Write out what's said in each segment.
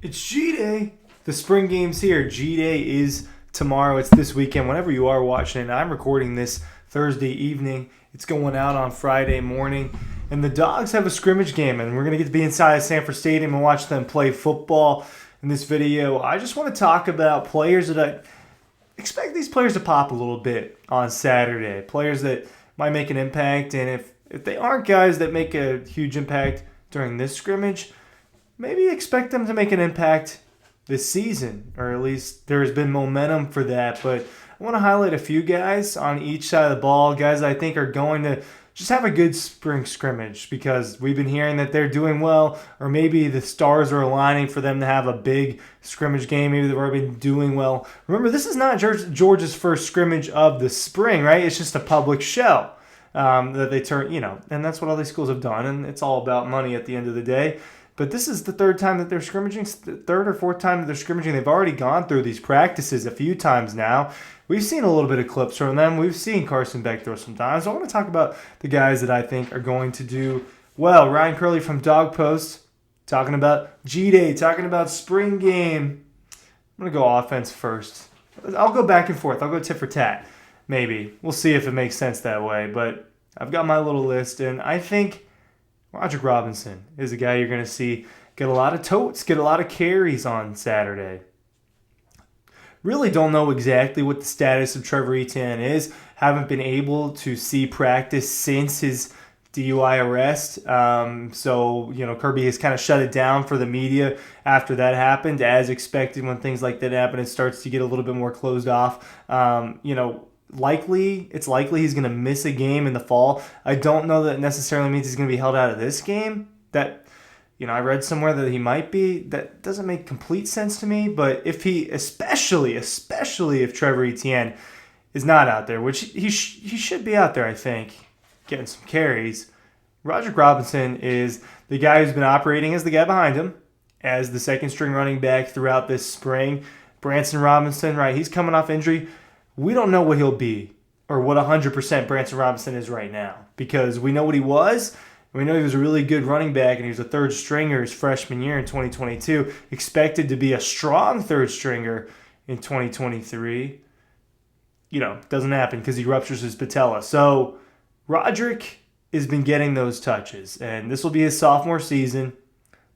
It's G-Day. The spring game's here. G-Day is tomorrow. It's this weekend. Whenever you are watching it, I'm recording this Thursday evening. It's going out on Friday morning. And the Dogs have a scrimmage game, and we're going to get to be inside Sanford Stadium and watch them play football. In this video, I just want to talk about players that I expect these players to pop a little bit on Saturday. Players that might make an impact, and if they aren't guys that make a huge impact during this scrimmage, maybe expect them to make an impact this season, or at least there has been momentum for that. But I want to highlight a few guys on each side of the ball, guys that I think are going to just have a good spring scrimmage because we've been hearing that they're doing well, or maybe the stars are aligning for them to have a big scrimmage game. Maybe they've already been doing well. Remember, this is not Georgia's first scrimmage of the spring, right? It's just a public show that they turn, and that's what all these schools have done, and it's all about money at the end of the day. But this is the third time that they're scrimmaging, third or fourth time that they're scrimmaging. They've already gone through these practices a few times now. We've seen a little bit of clips from them. We've seen Carson Beck throw sometimes. So I want to talk about the guys that I think are going to do well. Ryan Curley from Dawg Post talking about G-Day, talking about spring game. I'm going to go offense first. I'll go back and forth. I'll go tit for tat, maybe. We'll see if it makes sense that way. But I've got my little list, and I think Roderick Robinson is a guy you're going to see get a lot of totes, get a lot of carries on Saturday. Really don't know exactly what the status of Trevor Etienne is. Haven't been able to see practice since his DUI arrest. So Kirby has kind of shut it down for the media after that happened. As expected, when things like that happen, it starts to get a little bit more closed off. It's likely he's going to miss a game in the fall. I don't know that necessarily means he's going to be held out of this game. That, I read somewhere that he might be. That doesn't make complete sense to me. But if he, especially if Trevor Etienne is not out there, which he should be out there, I think, getting some carries. Roderick Robinson is the guy who's been operating as the guy behind him, as the second string running back throughout this spring. Branson Robinson, right? He's coming off injury. We don't know what he'll be or what 100% Branson Robinson is right now because we know what he was. We know he was a really good running back and he was a third stringer his freshman year in 2022. Expected to be a strong third stringer in 2023. Doesn't happen because he ruptures his patella. So Roderick has been getting those touches, and this will be his sophomore season.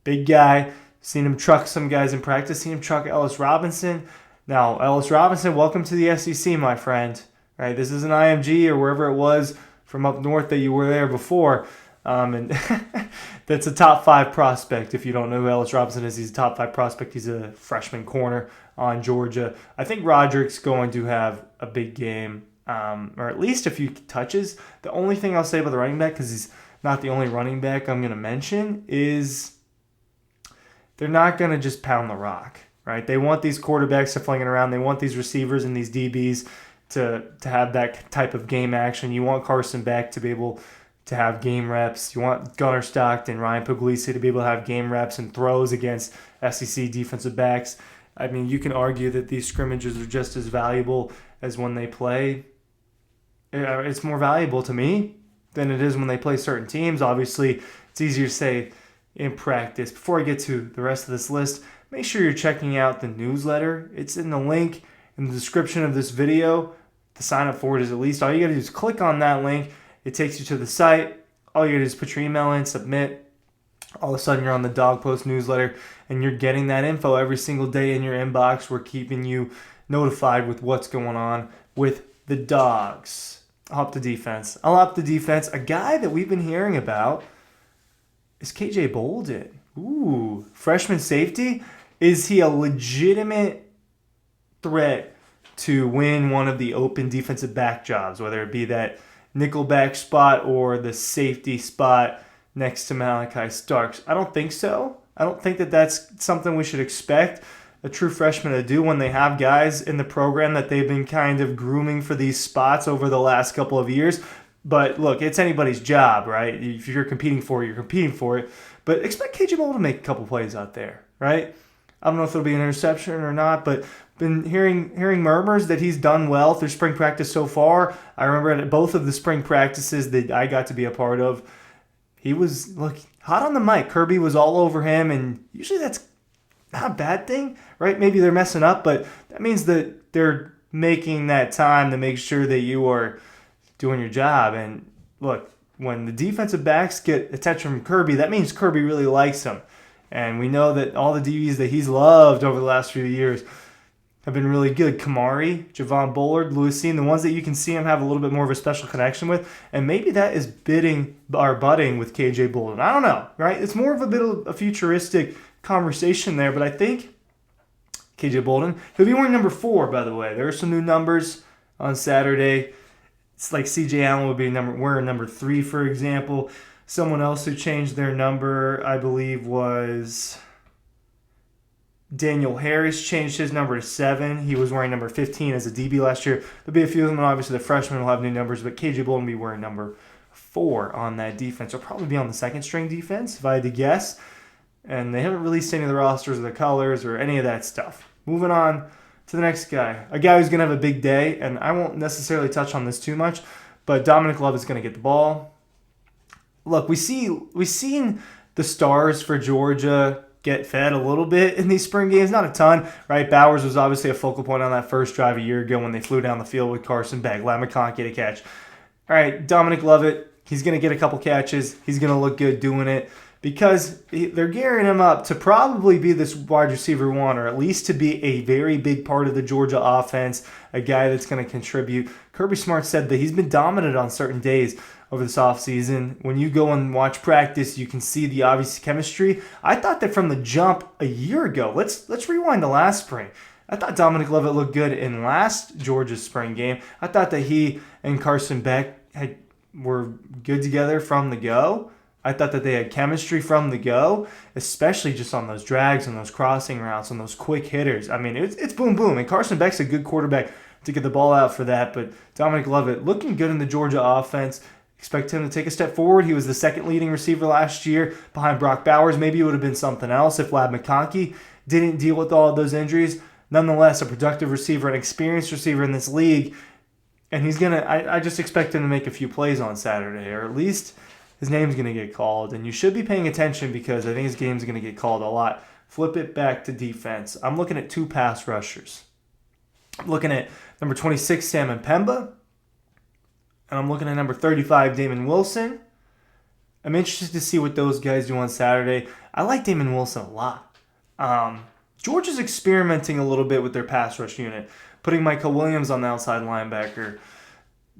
Big guy. Seen him truck some guys in practice. Seen him truck Ellis Robinson. Now, Ellis Robinson, welcome to the SEC, my friend. Right? This isn't IMG or wherever it was from up north that you were there before. And that's a top 5 prospect. If you don't know who Ellis Robinson is, he's a top 5 prospect. He's a freshman corner on Georgia. I think Roderick's going to have a big game, or at least a few touches. The only thing I'll say about the running back, because he's not the only running back I'm going to mention, is they're not going to just pound the rock. Right? They want these quarterbacks to flinging around. They want these receivers and these DBs to have that type of game action. You want Carson Beck to be able to have game reps. You want Gunnar Stockton, Ryan Puglisi to be able to have game reps and throws against SEC defensive backs. I mean, you can argue that these scrimmages are just as valuable as when they play. It's more valuable to me than it is when they play certain teams. Obviously, it's easier to say in practice. Before I get to the rest of this list, make sure you're checking out the newsletter. It's in the link in the description of this video. To sign up for it is at least all you got to do is click on that link. It takes you to the site. All you got to do is put your email in, submit. All of a sudden, you're on the Dawg Post newsletter, and you're getting that info every single day in your inbox. We're keeping you notified with what's going on with the Dogs. I'll up the defense. A guy that we've been hearing about is KJ Bolden. Ooh, freshman safety. Is he a legitimate threat to win one of the open defensive back jobs, whether it be that nickelback spot or the safety spot next to Malachi Starks? I don't think so. I don't think that that's something we should expect a true freshman to do when they have guys in the program that they've been kind of grooming for these spots over the last couple of years. But look, it's anybody's job, right? If you're competing for it, you're competing for it. But expect KJ Bolden to make a couple plays out there, right? I don't know if it'll be an interception or not, but been hearing murmurs that he's done well through spring practice so far. I remember at both of the spring practices that I got to be a part of, he was hot on the mic. Kirby was all over him, and usually that's not a bad thing, right? Maybe they're messing up, but that means that they're making that time to make sure that you are doing your job. And look, when the defensive backs get attention from Kirby, that means Kirby really likes him. And we know that all the DBs that he's loved over the last few years have been really good. Kamari, Javon Bullard, Lewisine, the ones that you can see him have a little bit more of a special connection with. And maybe that is budding with KJ Bolden. I don't know, right? It's more of a bit of a futuristic conversation there, but I think KJ Bolden, he'll be wearing number 4, by the way. There are some new numbers on Saturday. It's like CJ Allen would be wearing number 3, for example. Someone else who changed their number, I believe, was Daniel Harris changed his number to 7. He was wearing number 15 as a DB last year. There'll be a few of them, and obviously the freshmen will have new numbers, but KJ Bolden will be wearing number 4 on that defense. He'll probably be on the second string defense, if I had to guess. And they haven't released any of the rosters or the colors or any of that stuff. Moving on to the next guy. A guy who's going to have a big day, and I won't necessarily touch on this too much, but Dominic Love is going to get the ball. Look, we've seen the stars for Georgia get fed a little bit in these spring games. Not a ton, right? Bowers was obviously a focal point on that first drive a year ago when they flew down the field with Carson Beck. Ladd McConkey get a catch. All right, Dominic Lovett, he's going to get a couple catches. He's going to look good doing it because they're gearing him up to probably be this wide receiver 1 or at least to be a very big part of the Georgia offense, a guy that's going to contribute. Kirby Smart said that he's been dominant on certain days over this offseason. When you go and watch practice, you can see the obvious chemistry. I thought that from the jump a year ago. Let's rewind to last spring. I thought Dominic Lovett looked good in last Georgia's spring game. I thought that he and Carson Beck were good together from the go. I thought that they had chemistry from the go, especially just on those drags and those crossing routes and those quick hitters. I mean, it's boom, boom. And Carson Beck's a good quarterback to get the ball out for that. But Dominic Lovett looking good in the Georgia offense. Expect him to take a step forward. He was the second leading receiver last year behind Brock Bowers. Maybe it would have been something else if Ladd McConkey didn't deal with all of those injuries. Nonetheless, a productive receiver, an experienced receiver in this league. And he's going to, I just expect him to make a few plays on Saturday, or at least his name's going to get called. And you should be paying attention because I think his game's going to get called a lot. Flip it back to defense. I'm looking at 2 pass rushers. I'm looking at number 26, Sam Mpemba. And I'm looking at number 35, Damon Wilson. I'm interested to see what those guys do on Saturday. I like Damon Wilson a lot. Georgia's experimenting a little bit with their pass rush unit, putting Michael Williams on the outside linebacker.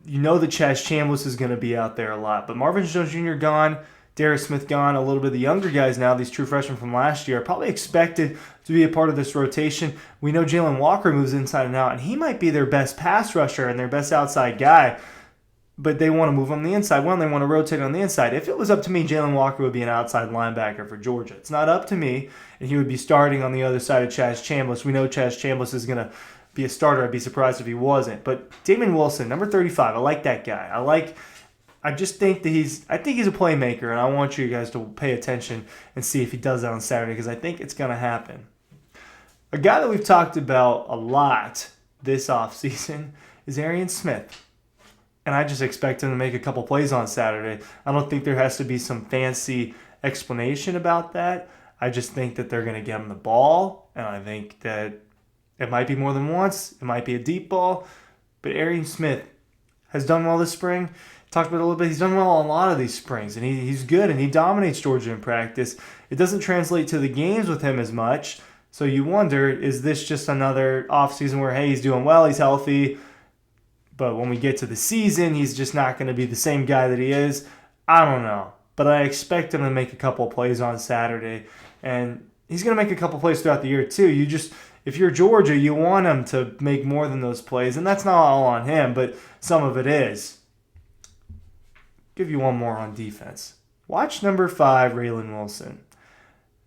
You know that Chaz Chambliss is going to be out there a lot. But Marvin Jones Jr. gone, Darius Smith gone, a little bit of the younger guys now, these true freshmen from last year, are probably expected to be a part of this rotation. We know Jalen Walker moves inside and out, and he might be their best pass rusher and their best outside guy. But they want to move on the inside. One, they want to rotate on the inside. If it was up to me, Jalen Walker would be an outside linebacker for Georgia. It's not up to me, and he would be starting on the other side of Chaz Chambliss. We know Chaz Chambliss is going to be a starter. I'd be surprised if he wasn't. But Damon Wilson, number 35, I like that guy. I just think that he's a playmaker, and I want you guys to pay attention and see if he does that on Saturday because I think it's going to happen. A guy that we've talked about a lot this offseason is Arian Smith. And I just expect him to make a couple plays on Saturday. I don't think there has to be some fancy explanation about that. I just think that they're going to get him the ball, and I think that it might be more than once. It might be a deep ball. But Arian Smith has done well this spring. Talked about it a little bit. He's done well on a lot of these springs, and he's good, and he dominates Georgia in practice. It doesn't translate to the games with him as much. So you wonder, is this just another offseason where, hey, he's doing well, he's healthy, but when we get to the season, he's just not going to be the same guy that he is? I don't know. But I expect him to make a couple of plays on Saturday. And he's going to make a couple of plays throughout the year, too. If you're Georgia, you want him to make more than those plays. And that's not all on him, but some of it is. Give you one more on defense. Watch number 5, Raylan Wilson.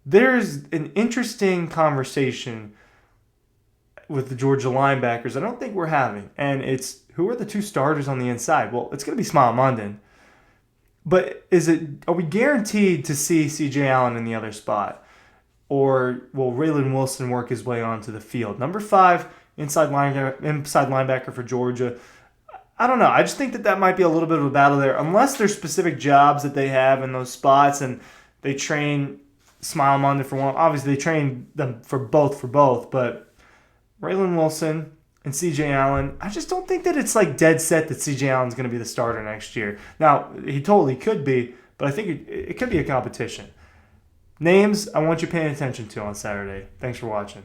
There's an interesting conversation with the Georgia linebackers I don't think we're having. And it's, who are the 2 starters on the inside? Well, it's going to be Smile Munden. But are we guaranteed to see C.J. Allen in the other spot? Or will Raylan Wilson work his way onto the field? Number 5, inside linebacker for Georgia. I don't know. I just think that might be a little bit of a battle there. Unless there's specific jobs that they have in those spots and they train smile Monday for one. Obviously, they trained them for both, but Raylan Wilson and C.J. Allen, I just don't think that it's like dead set that C.J. Allen's going to be the starter next year. Now, he totally could be, but I think it could be a competition. Names I want you paying attention to on Saturday. Thanks for watching.